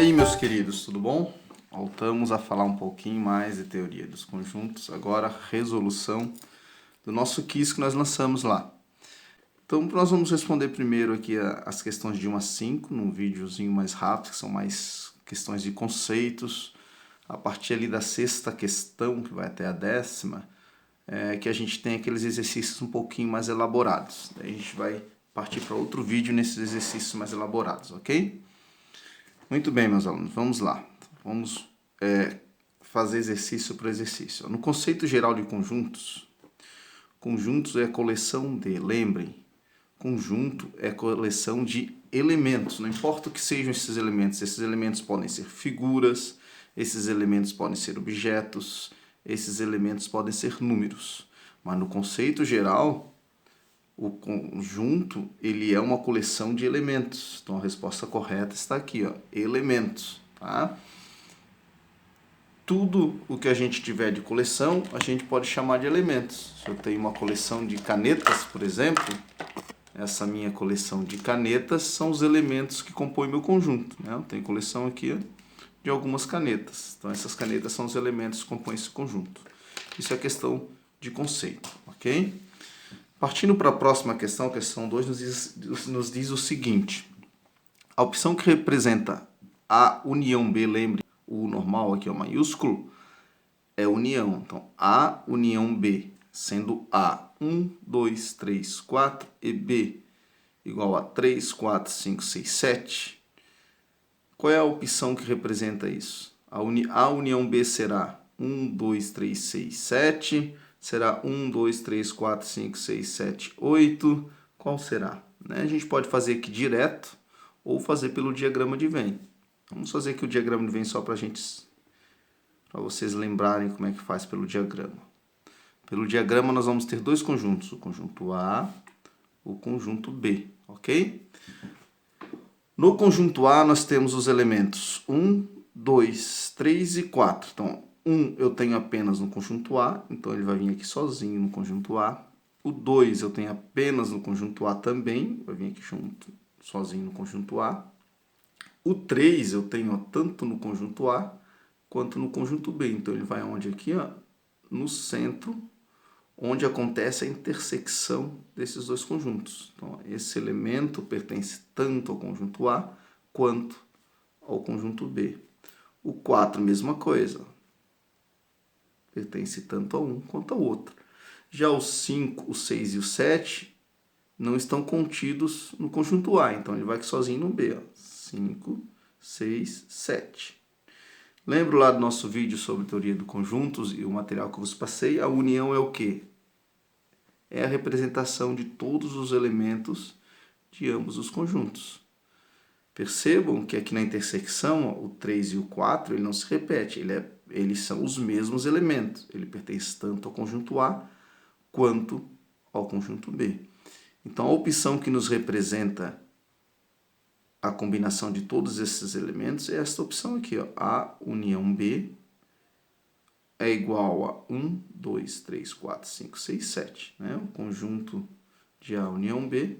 aí, meus queridos, tudo bom? Voltamos a falar um pouquinho mais de teoria dos conjuntos, agora resolução do nosso quiz que nós lançamos lá. Então, nós vamos responder primeiro aqui as questões de 1 a 5, num videozinho mais rápido, que são mais questões de conceitos. A partir ali da sexta questão, que vai até a 10ª, que a gente tem aqueles exercícios um pouquinho mais elaborados. Daí a gente vai partir para outro vídeo nesses exercícios mais elaborados, ok? Muito bem, meus alunos, vamos lá. Vamos fazer exercício por exercício. No conceito geral de conjuntos, conjuntos é a coleção de, lembrem, conjunto é a coleção de elementos, não importa o que sejam esses elementos podem ser figuras, esses elementos podem ser objetos, esses elementos podem ser números. Mas no conceito geral, o conjunto ele é uma coleção de elementos. Então a resposta correta está aqui, ó, elementos, tá? Tudo o que a gente tiver de coleção, a gente pode chamar de elementos. Se eu tenho uma coleção de canetas, por exemplo, essa minha coleção de canetas são os elementos que compõem meu conjunto, né? Eu tenho coleção aqui de algumas canetas. Então essas canetas são os elementos que compõem esse conjunto. Isso é questão de conceito, ok? Partindo para a próxima questão, questão 2 nos diz o seguinte. A opção que representa A união B, lembre, o normal aqui é o maiúsculo, é união. Então, A união B, sendo A 1, 2, 3, 4 e B igual a 3, 4, 5, 6, 7. Qual é a opção que representa isso? A união B será 1, 2, 3, 6, 7. Será 1, 2, 3, 4, 5, 6, 7, 8. Qual será? A gente pode fazer aqui direto ou fazer pelo diagrama de Venn. Vamos fazer aqui o diagrama de Venn só para vocês lembrarem como é que faz pelo diagrama. Pelo diagrama nós vamos ter dois conjuntos, o conjunto A, o conjunto B, ok? No conjunto A nós temos os elementos 1, 2, 3 e 4. Então, 1 eu tenho apenas no conjunto A, então ele vai vir aqui sozinho no conjunto A. O 2 eu tenho apenas no conjunto A também, vai vir aqui junto, sozinho no conjunto A. O 3 eu tenho tanto no conjunto A quanto no conjunto B. Então ele vai onde aqui? Ó, no centro, onde acontece a intersecção desses dois conjuntos. Então esse elemento pertence tanto ao conjunto A quanto ao conjunto B. O 4, mesma coisa. Pertence tanto a um quanto ao outro. Já o 5, o 6 e o 7 não estão contidos no conjunto A. Então ele vai aqui sozinho no B. Ó. 5, 6, 7. Lembra lá do nosso vídeo sobre teoria de conjuntos e o material que eu vos passei? A união é o quê? É a representação de todos os elementos de ambos os conjuntos. Percebam que aqui na intersecção, ó, o 3 e o 4, ele não se repete, eles são os mesmos elementos. Ele pertence tanto ao conjunto A quanto ao conjunto B. Então a opção que nos representa a combinação de todos esses elementos é esta opção aqui, ó. A união B é igual a 1, 2, 3, 4, 5, 6, 7. Né? O conjunto de A união B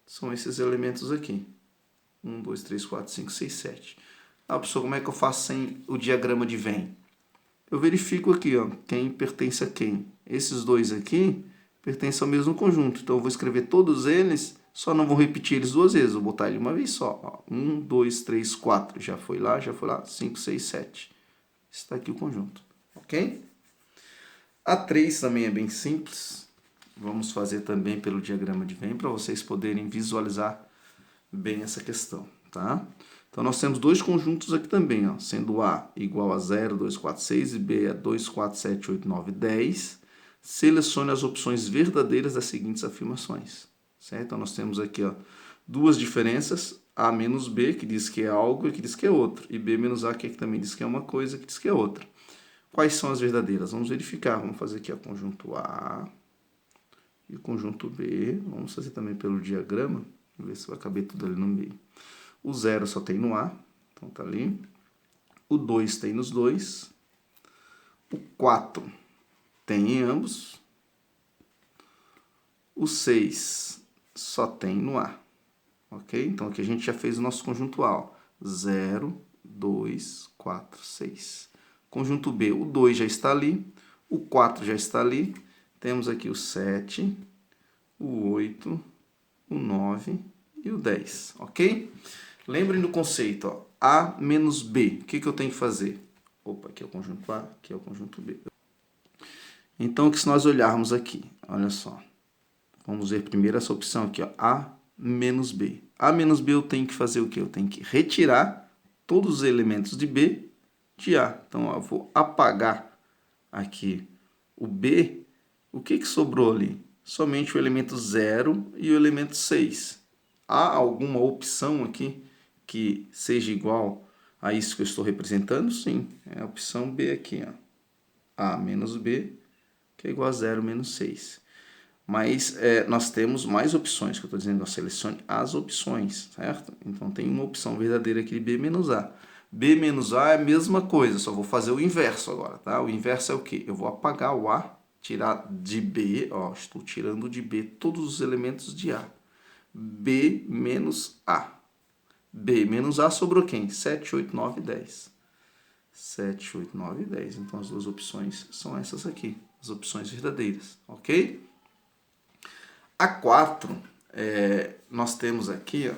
são esses elementos aqui. 1, 2, 3, 4, 5, 6, 7. Ah, professor, como é que eu faço sem o diagrama de Venn? Eu verifico aqui, ó, quem pertence a quem. Esses dois aqui pertencem ao mesmo conjunto. Então eu vou escrever todos eles, só não vou repetir eles duas vezes, vou botar ele uma vez só. Ó. 1, 2, 3, 4. Já foi lá, 5, 6, 7. Está aqui o conjunto. Ok? A 3 também é bem simples. Vamos fazer também pelo diagrama de Venn para vocês poderem visualizar bem essa questão, tá? Então nós temos dois conjuntos aqui também, ó, sendo A igual a 0, 2, 4, 6 e B é 2, 4, 7, 8, 9, 10. Selecione as opções verdadeiras das seguintes afirmações, certo? Então nós temos aqui, ó, duas diferenças, A menos B, que diz que é algo e que diz que é outro, e B menos A, que também diz que é uma coisa e que diz que é outra. Quais são as verdadeiras? Vamos verificar. Vamos fazer aqui o conjunto A e o conjunto B. Vamos fazer também pelo diagrama. Vamos ver se vai caber tudo ali no meio. O 0 só tem no A, então tá ali. O 2 tem nos dois. O 4 tem em ambos. O 6 só tem no A. Ok? Então aqui a gente já fez o nosso conjunto A. 0, 2, 4, 6. Conjunto B, o 2 já está ali, o 4 já está ali. Temos aqui o 7, o 8, o 9 e o 10, ok? Lembrem do conceito, ó, A menos B. O que eu tenho que fazer? Opa, aqui é o conjunto A, aqui é o conjunto B. Então, que se nós olharmos aqui, olha só. Vamos ver primeiro essa opção aqui, ó, A menos B. A menos B eu tenho que fazer o quê? Eu tenho que retirar todos os elementos de B de A. Então, ó, eu vou apagar aqui o B. O que sobrou ali? Somente o elemento 0 e o elemento 6. Há alguma opção aqui que seja igual a isso que eu estou representando? Sim, é a opção B aqui, ó. A menos B, que é igual a 0 menos 6. Mas nós temos mais opções, que eu estou dizendo, nós selecione as opções, certo? Então tem uma opção verdadeira aqui de B menos A. B menos A é a mesma coisa, só vou fazer o inverso agora, tá? O inverso é o quê? Eu vou apagar o A, tirar de B, ó, estou tirando de B todos os elementos de A. B menos A. B menos A sobrou quem? 7, 8, 9 e 10. 7, 8, 9 e 10. Então as duas opções são essas aqui, as opções verdadeiras, ok? A 4, nós temos aqui, ó,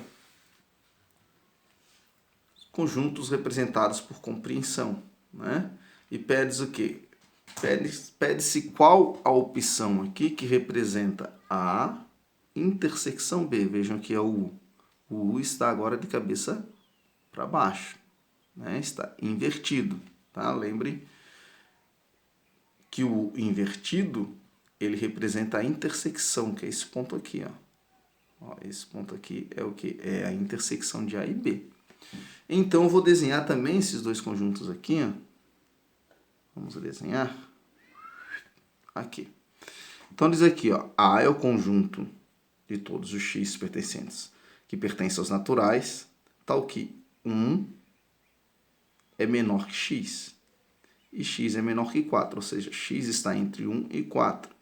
conjuntos representados por compreensão, né? E pede o quê? Pede-se qual a opção aqui que representa a intersecção B. Vejam que é o U. O U está agora de cabeça para baixo, né? Está invertido, tá? Lembre que o invertido, ele representa a intersecção, que é esse ponto aqui, ó. Esse ponto aqui é o que? É a intersecção de A e B. Então, eu vou desenhar também esses dois conjuntos aqui, ó. Vamos desenhar aqui. Então, diz aqui, ó, A é o conjunto de todos os x pertencentes que pertencem aos naturais, tal que 1 é menor que x. E x é menor que 4, ou seja, x está entre 1 e 4.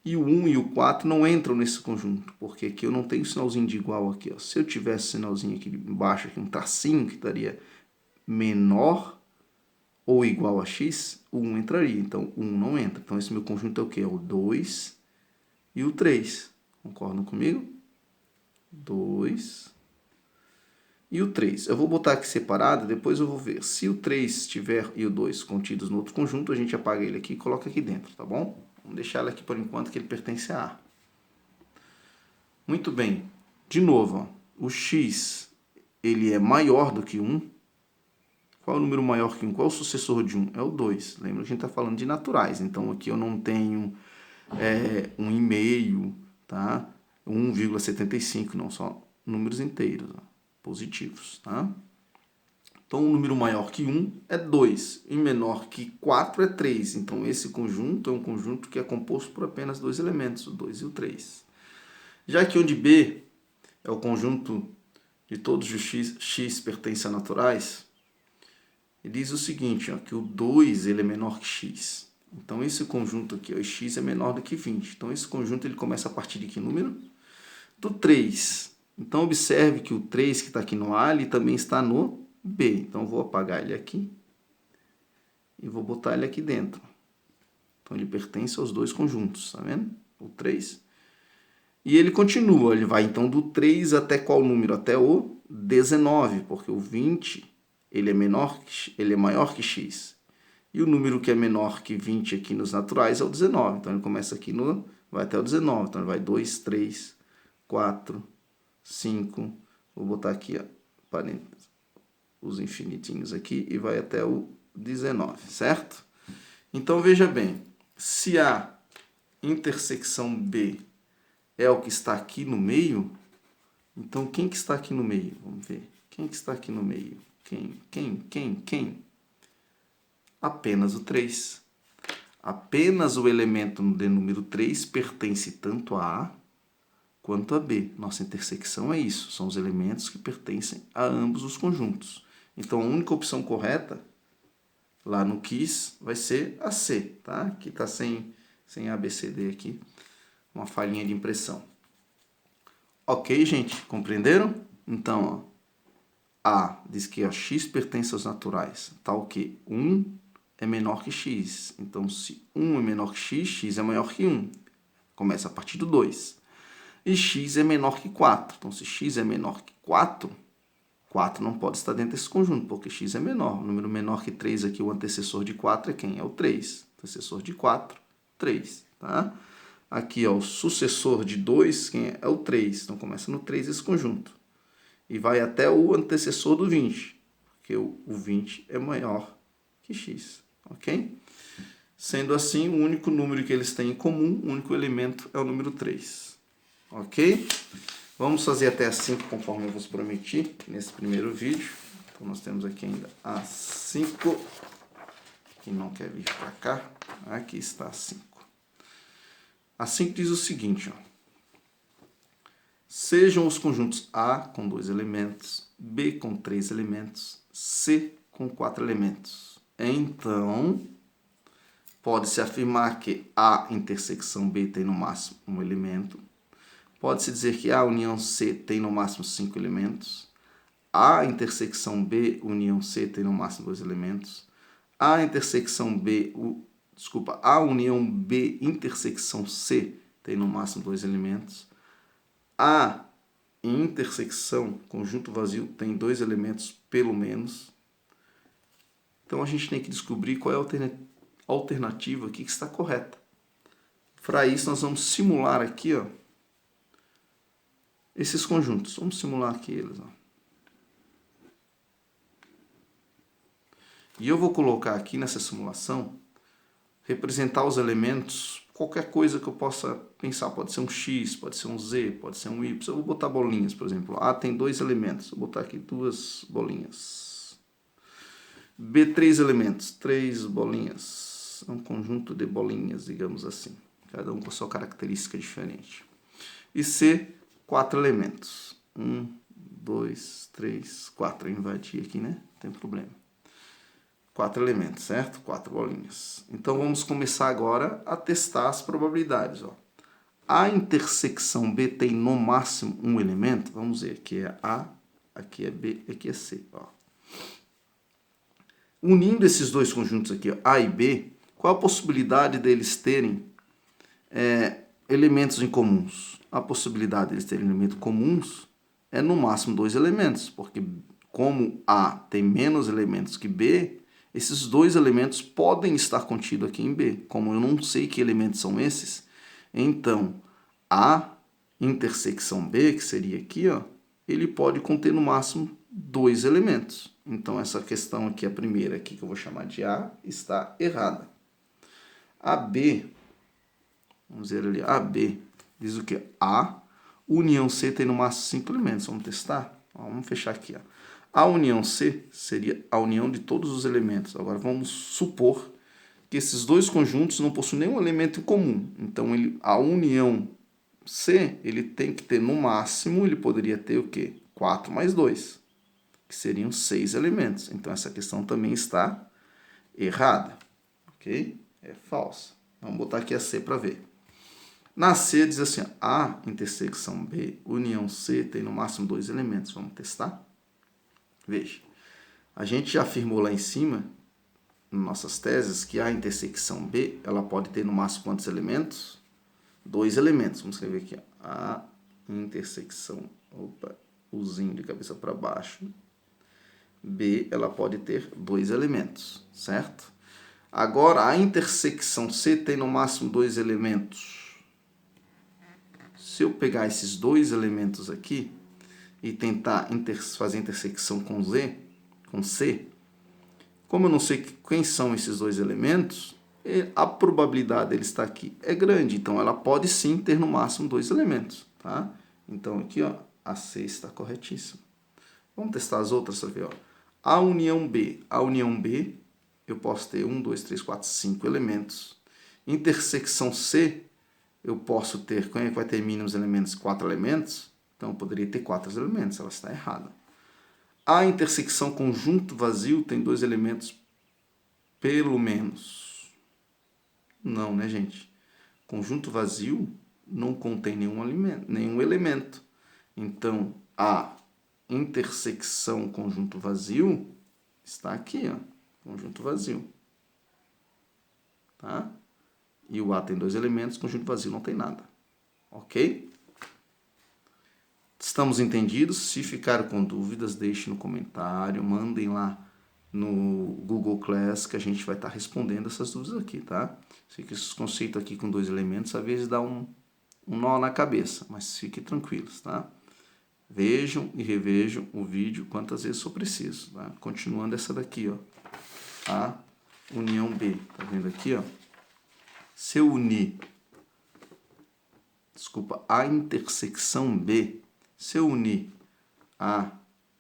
E o 1 e o 4 não entram nesse conjunto, porque aqui eu não tenho sinalzinho de igual aqui, ó. Se eu tivesse sinalzinho aqui embaixo, aqui um tracinho que estaria menor ou igual a x, o 1 entraria. Então, o 1 não entra. Então, esse meu conjunto é o quê? É o 2 e o 3. Concordam comigo? 2 e o 3. Eu vou botar aqui separado, depois eu vou ver. Se o 3 estiver e o 2 contidos no outro conjunto, a gente apaga ele aqui e coloca aqui dentro, tá bom? Vamos deixar ele aqui por enquanto, que ele pertence a A. Muito bem. De novo, ó, o x ele é maior do que 1. Qual é o número maior que 1? Qual é o sucessor de 1? É o 2. Lembra que a gente está falando de naturais. Então, aqui eu não tenho 1,5, tá? 1,75, não, só números inteiros, ó, positivos, tá? Então, um número maior que 1 é 2, e menor que 4 é 3. Então, esse conjunto é um conjunto que é composto por apenas dois elementos, o 2 e o 3. Já que onde B é o conjunto de todos os x pertencem a naturais, ele diz o seguinte, ó, que o 2 ele é menor que x. Então, esse conjunto aqui, ó, x é menor do que 20. Então, esse conjunto ele começa a partir de que número? Do 3. Então, observe que o 3 que está aqui no A, ele também está no B. Então, eu vou apagar ele aqui e vou botar ele aqui dentro. Então, ele pertence aos dois conjuntos, tá vendo? O 3. E ele continua, ele vai então do 3 até qual número? Até o 19, porque o 20 ele é maior que x. E o número que é menor que 20 aqui nos naturais é o 19. Então, ele começa aqui vai até o 19. Então, ele vai 2, 3, 4, 5. Vou botar aqui, ó, parênteses, os infinitinhos aqui e vai até o 19, certo? Então, veja bem, se a intersecção B é o que está aqui no meio, então quem que está aqui no meio? Vamos ver. Quem que está aqui no meio? Quem? Apenas o 3. Apenas o elemento de número 3 pertence tanto a A quanto a B. Nossa intersecção é isso, são os elementos que pertencem a ambos os conjuntos. Então, a única opção correta, lá no quiz, vai ser a C, tá? Aqui está sem ABCD aqui, uma falhinha de impressão. Ok, gente? Compreenderam? Então, ó, A diz que ó, x pertence aos naturais, tal que 1 é menor que x. Então, se 1 é menor que x, x é maior que 1. Começa a partir do 2. E x é menor que 4. Então, se x é menor que 4, 4 não pode estar dentro desse conjunto, porque x é menor. O número menor que 3 aqui, o antecessor de 4 é quem? É o 3. Antecessor de 4, 3. Tá? Aqui, ó, o sucessor de 2, quem é? É o 3. Então, começa no 3 esse conjunto. E vai até o antecessor do 20, porque o 20 é maior que x. Ok? Sendo assim, o único número que eles têm em comum, o único elemento, é o número 3. Ok? Vamos fazer até a 5, conforme eu vos prometi nesse primeiro vídeo. Então, nós temos aqui ainda a 5, que não quer vir para cá. Aqui está a 5. A 5 diz o seguinte, ó. Sejam os conjuntos A com 2 elementos, B com 3 elementos, C com 4 elementos. Então, pode-se afirmar que A intersecção B tem no máximo um elemento. Pode-se dizer que A união C tem no máximo 5 elementos. A intersecção B união C tem no máximo 2 elementos. A união B intersecção C tem no máximo 2 elementos. A intersecção conjunto vazio tem 2 elementos pelo menos. Então a gente tem que descobrir qual é a alternativa aqui que está correta. Para isso nós vamos simular aqui, ó, esses conjuntos. Vamos simular aqui eles, ó. E eu vou colocar aqui nessa simulação, representar os elementos, qualquer coisa que eu possa pensar. Pode ser um x, pode ser um z, pode ser um y. Eu vou botar bolinhas, por exemplo. A tem 2 elementos. Vou botar aqui 2 bolinhas. B, 3 elementos. 3 bolinhas. É um conjunto de bolinhas, digamos assim. Cada um com sua característica diferente. E C, 4 elementos. 1, 2, 3, 4. Eu invadi aqui, né? Não tem problema. 4 elementos, certo? 4 bolinhas. Então, vamos começar agora a testar as probabilidades. Ó. A intersecção B tem no máximo um elemento. Vamos ver, aqui é A, aqui é B, aqui é C. Ó. Unindo esses dois conjuntos aqui, ó, A e B, qual a possibilidade deles terem elementos em comuns? A possibilidade deles terem elementos comuns é no máximo 2 elementos, porque como A tem menos elementos que B, esses 2 elementos podem estar contidos aqui em B. Como eu não sei que elementos são esses, então A intersecção B, que seria aqui, ó, ele pode conter no máximo 2 elementos. Então essa questão aqui, a primeira aqui que eu vou chamar de A, está errada. A B, vamos ver ali, A, B, diz o que? A união C tem no máximo 5 elementos. Vamos testar? Ó, vamos fechar aqui, ó. A união C seria a união de todos os elementos. Agora vamos supor que esses dois conjuntos não possuem nenhum elemento em comum. Então a união C, ele tem que ter no máximo, ele poderia ter o quê? 4 mais 2, que seriam 6 elementos. Então essa questão também está errada. Ok? É falsa. Vamos botar aqui a C para ver. Na C diz assim, A intersecção B, união C tem no máximo 2 elementos. Vamos testar? Veja, a gente já afirmou lá em cima, em nossas teses, que a intersecção B, ela pode ter no máximo quantos elementos? 2 elementos. Vamos escrever aqui, ó. A intersecção, Uzinho de cabeça para baixo, B, ela pode ter 2 elementos, certo? Agora, a intersecção C tem no máximo 2 elementos. Se eu pegar esses 2 elementos aqui e tentar fazer intersecção com C, como eu não sei quem são esses 2 elementos, a probabilidade dele estar aqui é grande. Então, ela pode sim ter no máximo 2 elementos. Tá? Então, aqui, ó, a C está corretíssima. Vamos testar as outras aqui, ó. A união B, eu posso ter 1, 2, 3, 4, 5 elementos. Intersecção C, eu posso ter, quem é que vai ter mínimos elementos? 4 elementos. Então, eu poderia ter 4 elementos, ela está errada. A intersecção conjunto vazio tem 2 elementos, pelo menos. Não, né, gente? Conjunto vazio não contém nenhum elemento. Então, A intersecção conjunto vazio está aqui, ó, conjunto vazio. Tá? E o A tem 2 elementos, conjunto vazio não tem nada. Ok? Estamos entendidos? Se ficaram com dúvidas, deixem no comentário, mandem lá no Google Class que a gente vai estar respondendo essas dúvidas aqui, tá? Sei que esses conceitos aqui com 2 elementos às vezes dá um nó na cabeça, mas fiquem tranquilos, tá? Vejam e revejam o vídeo quantas vezes for preciso, tá? Continuando essa daqui, ó. A união B, tá vendo aqui, ó? Se eu unir, a intersecção B, se eu unir A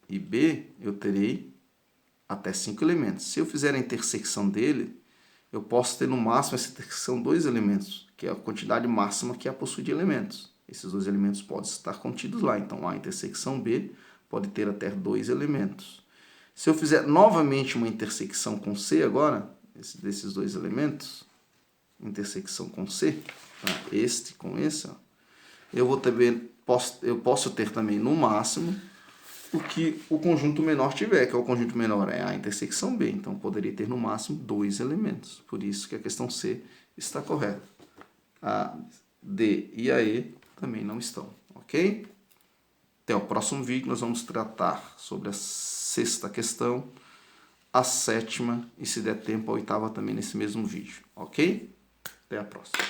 e B, eu terei até 5 elementos. Se eu fizer a intersecção dele, eu posso ter no máximo essa intersecção 2 elementos, que é a quantidade máxima que a possui de elementos. Esses 2 elementos podem estar contidos lá. Então, a intersecção B pode ter até 2 elementos. Se eu fizer novamente uma intersecção com C agora, desses 2 elementos, intersecção com C, tá? Este com esse, ó, eu posso ter também no máximo o que o conjunto menor tiver, que é o conjunto menor é a intersecção B. Então, eu poderia ter no máximo 2 elementos. Por isso que a questão C está correta. A D e a E também não estão, ok? Até o próximo vídeo nós vamos tratar sobre a 6ª questão, a 7ª e, se der tempo, a 8ª também nesse mesmo vídeo, ok? Até a próxima.